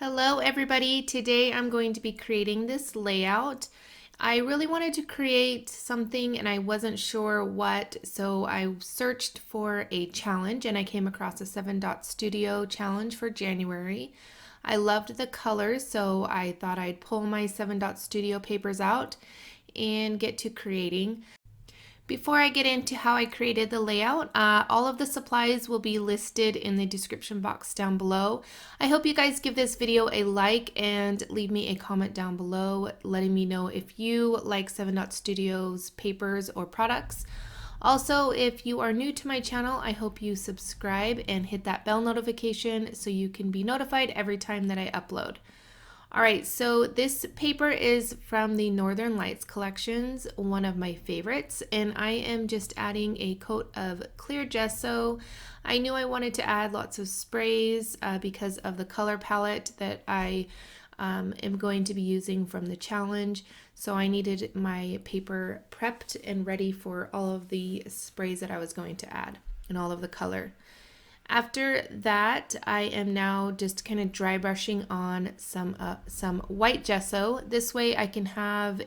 Hello everybody, today I'm going to be creating this layout. I really wanted to create something and I wasn't sure what, so I searched for a challenge and I came across a 7 Dot Studio challenge for January. I loved the colors, so I thought I'd pull my 7 Dot Studio papers out and get to creating. Before I get into how I created the layout, all of the supplies will be listed in the description box down below. I hope you guys give this video a like and leave me a comment down below letting me know if you like 7 Dot Studios papers or products. Also, if you are new to my channel, I hope you subscribe and hit that bell notification so you can be notified every time that I upload. All right, so this paper is from the Northern Lights collections, one of my favorites, and I am just adding a coat of clear gesso. I knew I wanted to add lots of sprays because of the color palette that I am going to be using from the challenge, so I needed my paper prepped and ready for all of the sprays that I was going to add and all of the color. After that, I am now just kind of dry brushing on some white gesso. This way I can have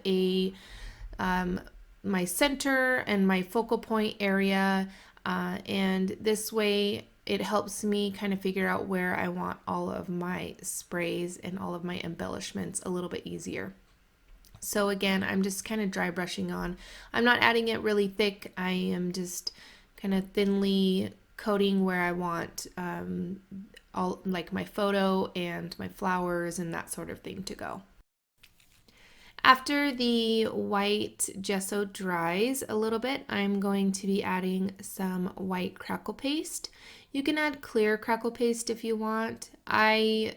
my center and my focal point area, and this way it helps me kind of figure out where I want all of my sprays and all of my embellishments a little bit easier. So again, I'm just kind of dry brushing on. I'm not adding it really thick. I am just kind of thinly coating where I want all like my photo and my flowers and that sort of thing to go. After the white gesso dries a little bit, I'm going to be adding some white crackle paste. You can add clear crackle paste if you want. I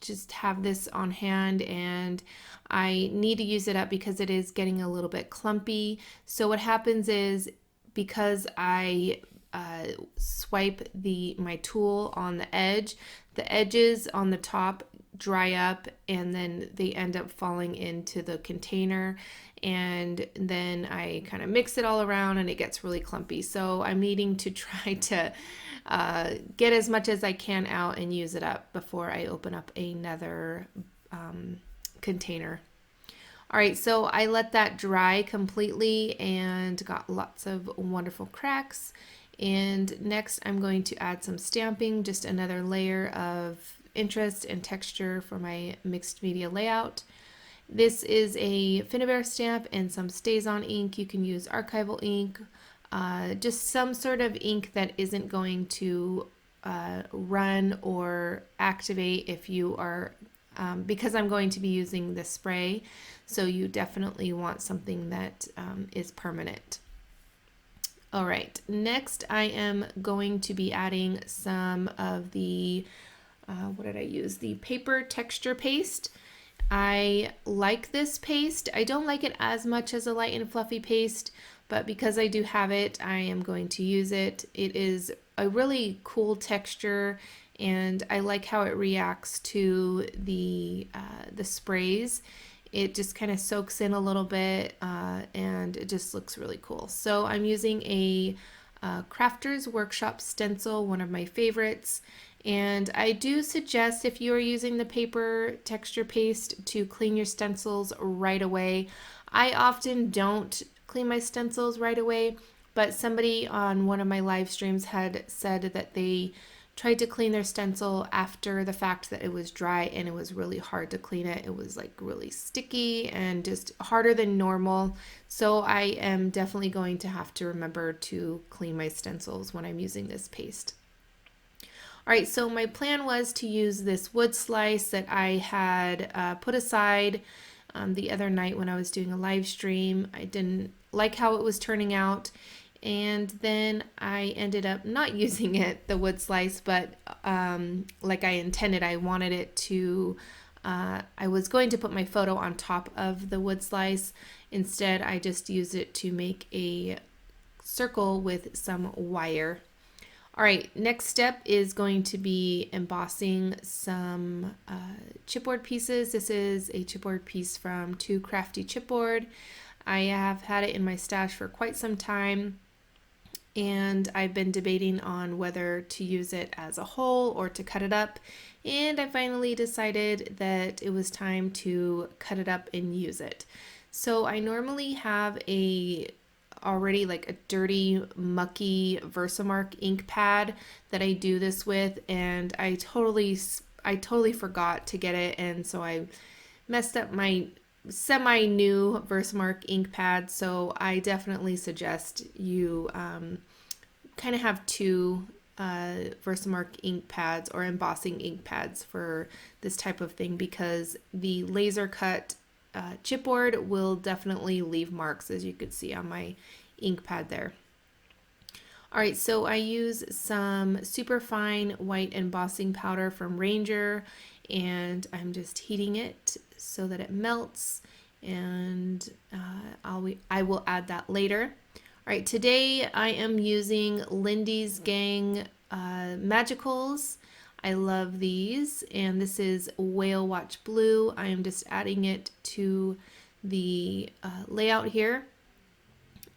just have this on hand and I need to use it up because it is getting a little bit clumpy. So what happens is, because I swipe my tool on the edges on the top dry up and then they end up falling into the container, and then I kind of mix it all around and it gets really clumpy. So I'm needing to try to get as much as I can out and use it up before I open up another container. All right, so I let that dry completely and got lots of wonderful cracks. And next I'm going to add some stamping, just another layer of interest and texture for my mixed media layout. This is a Finnabair stamp and some Stazon ink. You can use archival ink, just some sort of ink that isn't going to run or activate if you are, because I'm going to be using the spray, so you definitely want something that is permanent. All right, next I am going to be adding some of the, what did I use? The paper texture paste. I like this paste. I don't like it as much as a light and fluffy paste, but because I do have it, I am going to use it. It is a really cool texture and I like how it reacts to the sprays. It just kind of soaks in a little bit and it just looks really cool. So I'm using a Crafter's Workshop stencil, one of my favorites. And I do suggest, if you are using the paper texture paste, to clean your stencils right away. I often don't clean my stencils right away, but somebody on one of my live streams had said that they tried to clean their stencil after the fact that it was dry and it was really hard to clean it. It was like really sticky and just harder than normal. So I am definitely going to have to remember to clean my stencils when I'm using this paste. All right, so my plan was to use this wood slice that I had put aside the other night when I was doing a live stream. I didn't like how it was turning out, and then I ended up not using it, the wood slice, but like I intended. I wanted it to, I was going to put my photo on top of the wood slice. Instead, I just used it to make a circle with some wire. All right, next step is going to be embossing some chipboard pieces. This is a chipboard piece from Too Crafty Chipboard. I have had it in my stash for quite some time, and I've been debating on whether to use it as a whole or to cut it up, and I finally decided that it was time to cut it up and use it. So I normally have a already like a dirty, mucky Versamark ink pad that I do this with, and I totally forgot to get it, and so I messed up my semi new Versamark ink pad. So I definitely suggest you kind of have two Versamark ink pads or embossing ink pads for this type of thing, because the laser cut chipboard will definitely leave marks, as you could see on my ink pad there. All right, so I use some super fine white embossing powder from Ranger, and I'm just heating it so that it melts, and I will add that later. All right, today I am using Lindy's Gang Magicals. I love these, and this is Whale Watch Blue. I am just adding it to the layout here,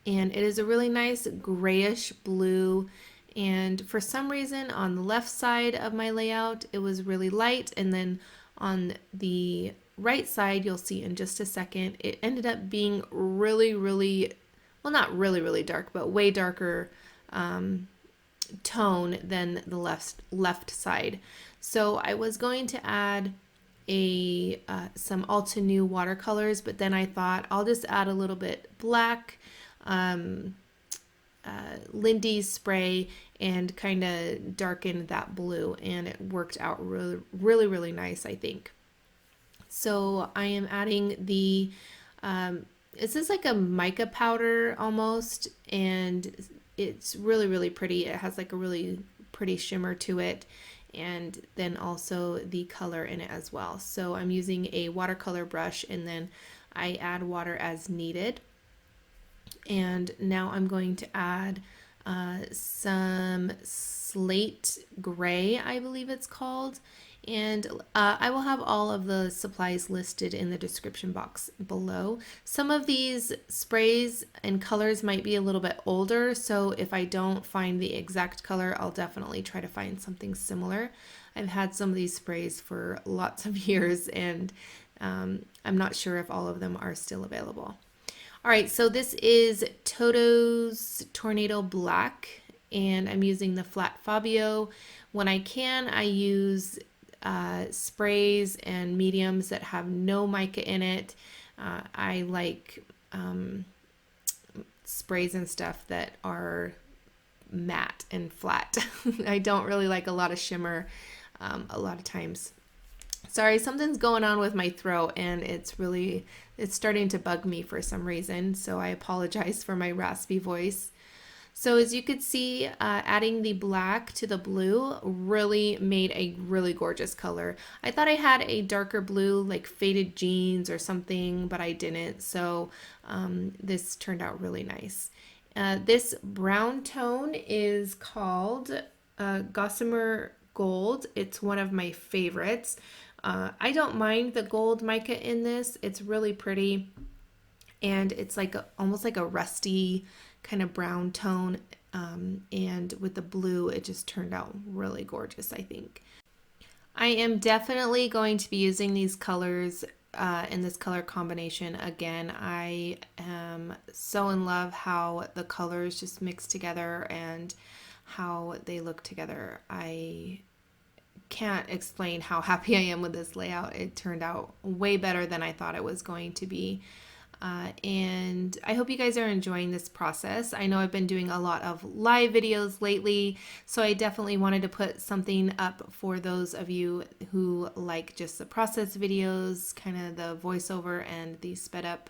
and it is a really nice grayish blue, and for some reason on the left side of my layout it was really light, and then on the right side, you'll see in just a second, it ended up being really, well, not really dark, but way darker tone than the left side. So I was going to add some Alta New watercolors, but then I thought I'll just add a little bit black Lindy's spray and kind of darken that blue, and it worked out really nice, I think. So I am adding the this is like a mica powder almost, and it's really pretty. It has like a really pretty shimmer to it, and then also the color in it as well. So I'm using a watercolor brush, and then I add water as needed. And now I'm going to add some slate gray, I believe it's called. And I will have all of the supplies listed in the description box below. Some of these sprays and colors might be a little bit older, so if I don't find the exact color, I'll definitely try to find something similar. I've had some of these sprays for lots of years, and I'm not sure if all of them are still available. All right, so this is Toto's Tornado Black, and I'm using the flat Fabio. When I can, I use sprays and mediums that have no mica in it. I like sprays and stuff that are matte and flat. I don't really like a lot of shimmer a lot of times. Sorry, something's going on with my throat, and it's starting to bug me for some reason, so I apologize for my raspy voice. So as you could see, adding the black to the blue really made a really gorgeous color. I thought I had a darker blue, like faded jeans or something, but I didn't, so this turned out really nice. This brown tone is called Gossamer Gold. It's one of my favorites. I don't mind the gold mica in this. It's really pretty, and it's like almost like a rusty kind of brown tone, and with the blue it just turned out really gorgeous, I think. I am definitely going to be using these colors in this color combination again. I am so in love how the colors just mix together and how they look together. I can't explain how happy I am with this layout. It turned out way better than I thought it was going to be. And I hope you guys are enjoying this process. I know I've been doing a lot of live videos lately, so I definitely wanted to put something up for those of you who like just the process videos, kind of the voiceover and the sped up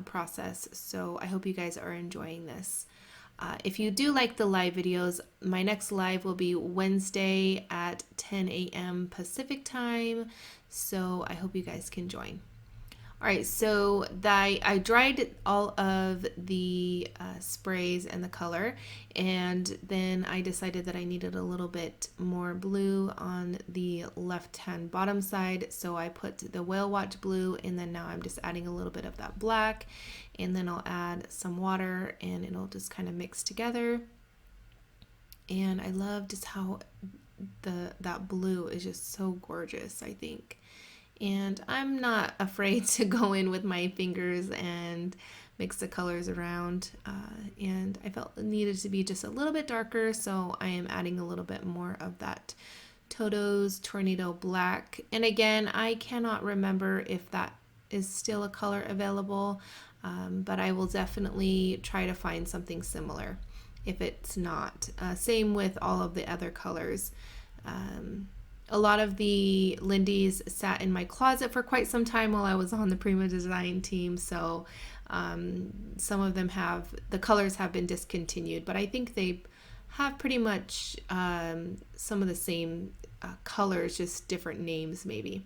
process. So I hope you guys are enjoying this. If you do like the live videos, my next live will be Wednesday at 10 a.m. Pacific time, so I hope you guys can join. All right, so I dried all of the sprays and the color, and then I decided that I needed a little bit more blue on the left-hand bottom side, so I put the Whale Watch blue, and then now I'm just adding a little bit of that black, and then I'll add some water, and it'll just kind of mix together. And I love just how that blue is just so gorgeous, I think. And I'm not afraid to go in with my fingers and mix the colors around. And I felt it needed to be just a little bit darker, so I am adding a little bit more of that Toto's Tornado Black. And again, I cannot remember if that is still a color available, but I will definitely try to find something similar if it's not. Same with all of the other colors. A lot of the Lindy's sat in my closet for quite some time while I was on the Prima design team, so some of them the colors have been discontinued, but I think they have pretty much some of the same colors, just different names maybe.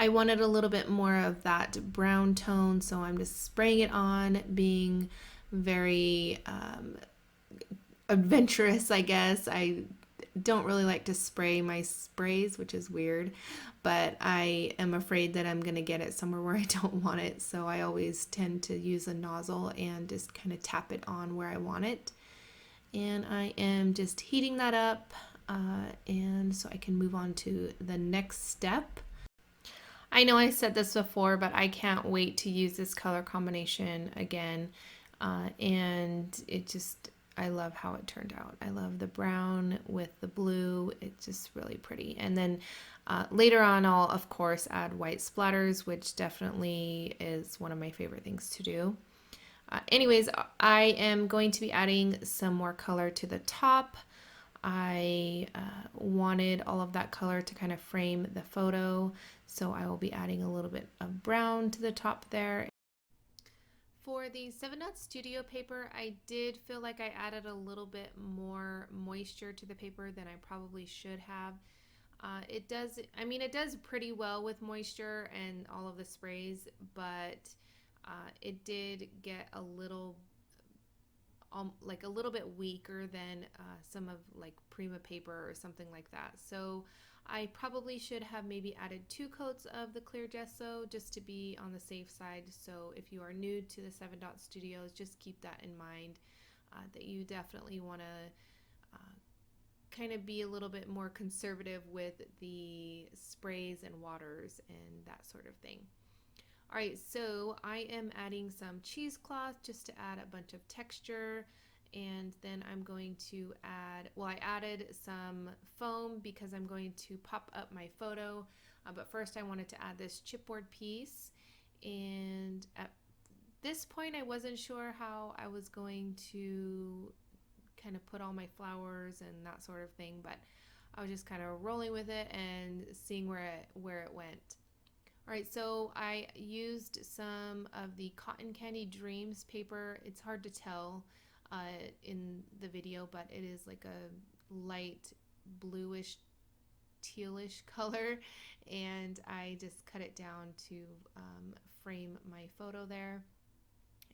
I wanted a little bit more of that brown tone, so I'm just spraying it on, being very adventurous, I guess. I don't really like to spray my sprays, which is weird, but I am afraid that I'm going to get it somewhere where I don't want it, so I always tend to use a nozzle and just kind of tap it on where I want it. And I am just heating that up, and so I can move on to the next step. I know I said this before, but I can't wait to use this color combination again. And I love how it turned out. I love the brown with the blue. It's just really pretty. And then later on, I'll, of course, add white splatters, which definitely is one of my favorite things to do. Anyways, I am going to be adding some more color to the top. I wanted all of that color to kind of frame the photo, so I will be adding a little bit of brown to the top there. For the 7 Dot Studio paper, I did feel like I added a little bit more moisture to the paper than I probably should have. It does pretty well with moisture and all of the sprays, but it did get a little like a little bit weaker than some of like Prima paper or something like that. So I probably should have maybe added 2 coats of the clear gesso just to be on the safe side. So if you are new to the 7 Dot Studios, just keep that in mind, that you definitely want to kind of be a little bit more conservative with the sprays and waters and that sort of thing. All right, so I am adding some cheesecloth just to add a bunch of texture, and then I'm going to I added some foam because I'm going to pop up my photo, but first I wanted to add this chipboard piece, and at this point I wasn't sure how I was going to kind of put all my flowers and that sort of thing, but I was just kind of rolling with it and seeing where it went. All right, so I used some of the Cotton Candy Dreams paper. It's hard to tell in the video, but it is like a light bluish tealish color, and I just cut it down to frame my photo there.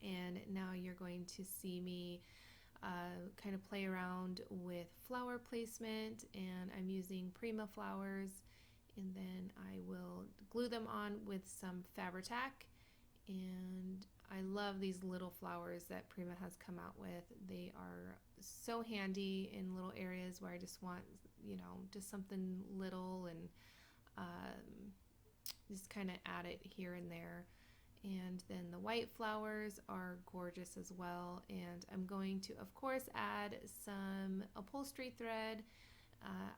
And now you're going to see me kind of play around with flower placement, and I'm using Prima flowers, and then I will glue them on with some Fabri-tac. And I love these little flowers that Prima has come out with. They are so handy in little areas where I just want, just something little, and just kind of add it here and there. And then the white flowers are gorgeous as well. And I'm going to, of course, add some upholstery thread.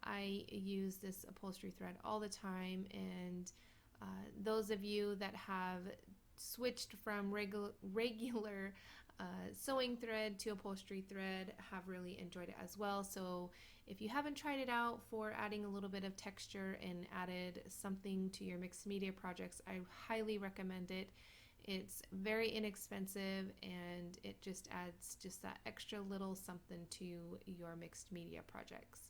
I use this upholstery thread all the time, and those of you that have switched from regular sewing thread to upholstery thread have really enjoyed it as well. So if you haven't tried it out for adding a little bit of texture and added something to your mixed media projects, I highly recommend it. It's very inexpensive, and it just adds just that extra little something to your mixed media projects.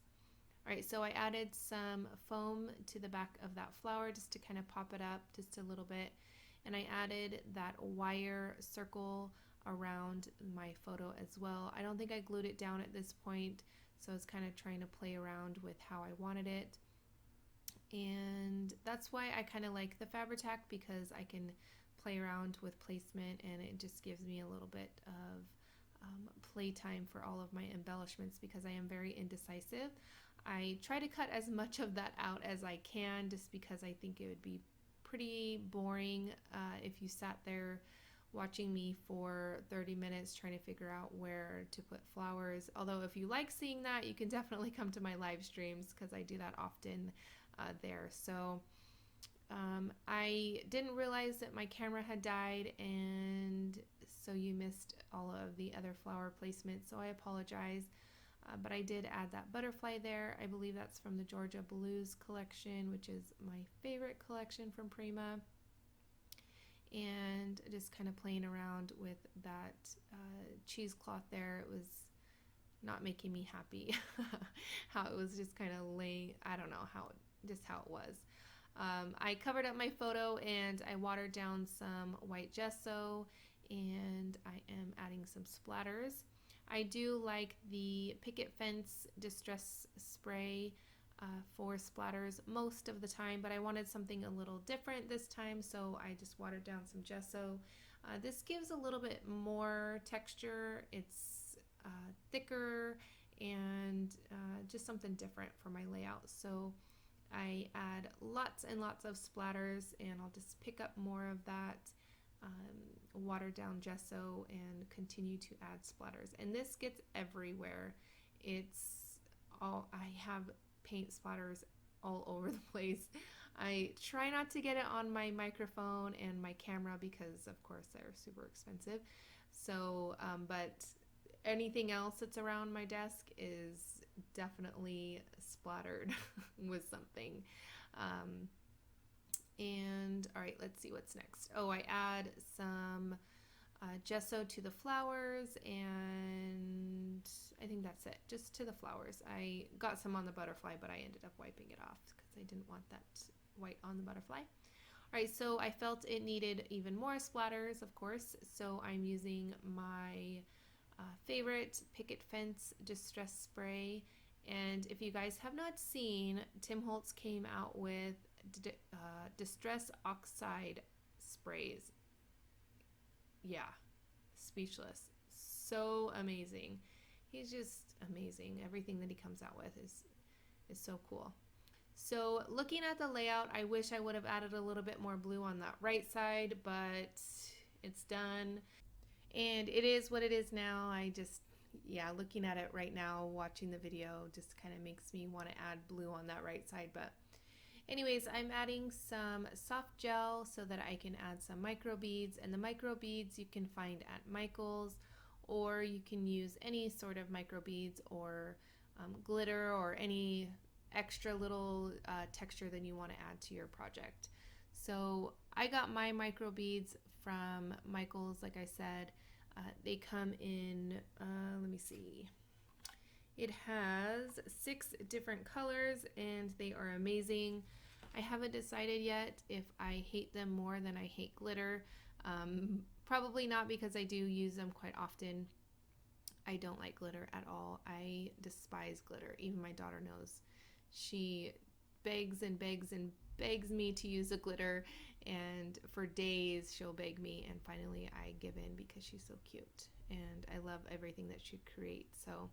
All right, so I added some foam to the back of that flower just to kind of pop it up just a little bit. And I added that wire circle around my photo as well. I don't think I glued it down at this point, so I was kind of trying to play around with how I wanted it. And that's why I kind of like the Fabri-tac, because I can play around with placement, and it just gives me a little bit of playtime for all of my embellishments because I am very indecisive. I try to cut as much of that out as I can just because I think it would be pretty boring if you sat there watching me for 30 minutes trying to figure out where to put flowers. Although if you like seeing that, you can definitely come to my live streams because I do that often there. So I didn't realize that my camera had died, and so you missed all of the other flower placements, so I apologize. But I did add that butterfly there. I believe that's from the Georgia Blues collection, which is my favorite collection from Prima. And just kind of playing around with that cheesecloth there. It was not making me happy how it was just kind of laying, I don't know how it was. I covered up my photo and I watered down some white gesso, and I am adding some splatters. I do like the Picket Fence Distress Spray for splatters most of the time, but I wanted something a little different this time, so I just watered down some gesso. This gives a little bit more texture. It's thicker and just something different for my layout. So I add lots and lots of splatters, and I'll just pick up more of that watered down gesso and continue to add splatters. And this gets everywhere. It's all, I have paint splatters all over the place. I try not to get it on my microphone and my camera because of course they're super expensive. So, but anything else that's around my desk is definitely splattered with something. And all right, let's see what's next. Oh, I add some gesso to the flowers, and I think that's it, just to the flowers. I got some on the butterfly, but I ended up wiping it off because I didn't want that white on the butterfly. All right, so I felt it needed even more splatters, of course, so I'm using my favorite Picket Fence Distress Spray. And if you guys have not seen, Tim Holtz came out with Distress Oxide sprays. Yeah, speechless. So amazing. He's just amazing. Everything that he comes out with is so cool. So looking at the layout, I wish I would have added a little bit more blue on that right side, but it's done. And it is what it is now. I just, yeah, looking at it right now, watching the video just kind of makes me want to add blue on that right side. But anyways, I'm adding some soft gel so that I can add some micro beads. And the micro beads you can find at Michael's, or you can use any sort of micro beads or glitter or any extra little texture that you want to add to your project. So I got my micro beads from Michael's, like I said. They come in, let me see. It has 6 different colors and they are amazing. I haven't decided yet if I hate them more than I hate glitter. Probably not, because I do use them quite often. I don't like glitter at all. I despise glitter. Even my daughter knows. She begs and begs and begs me to use a glitter, and for days she'll beg me, and finally I give in because she's so cute and I love everything that she creates. So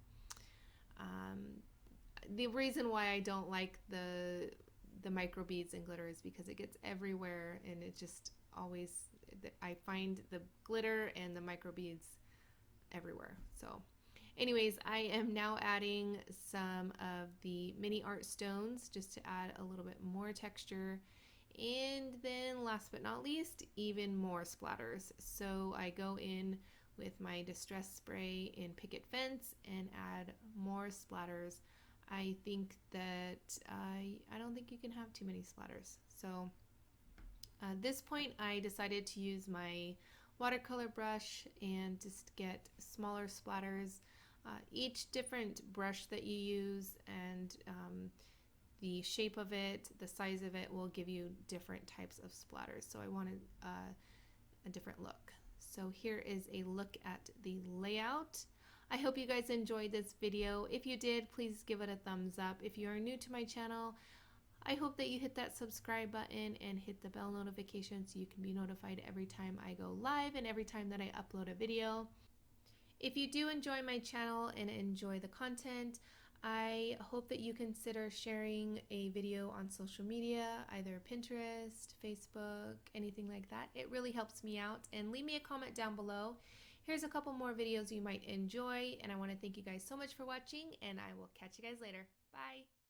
the reason why I don't like the micro beads and glitter is because it gets everywhere, and it just always, I find the glitter and the micro beads everywhere. So anyways, I am now adding some of the mini art stones just to add a little bit more texture. And then last but not least, even more splatters. So I go in with my distress spray in Picket Fence and add more splatters. I think that I don't think you can have too many splatters. So at this point I decided to use my watercolor brush and just get smaller splatters. Each different brush that you use and the shape of it, the size of it will give you different types of splatters. So I wanted a different look. So here is a look at the layout. I hope you guys enjoyed this video. If you did, please give it a thumbs up. If you are new to my channel, I hope that you hit that subscribe button and hit the bell notification so you can be notified every time I go live and every time that I upload a video. If you do enjoy my channel and enjoy the content, I hope that you consider sharing a video on social media, either Pinterest, Facebook, anything like that. It really helps me out. And leave me a comment down below. Here's a couple more videos you might enjoy. And I want to thank you guys so much for watching, and I will catch you guys later. Bye.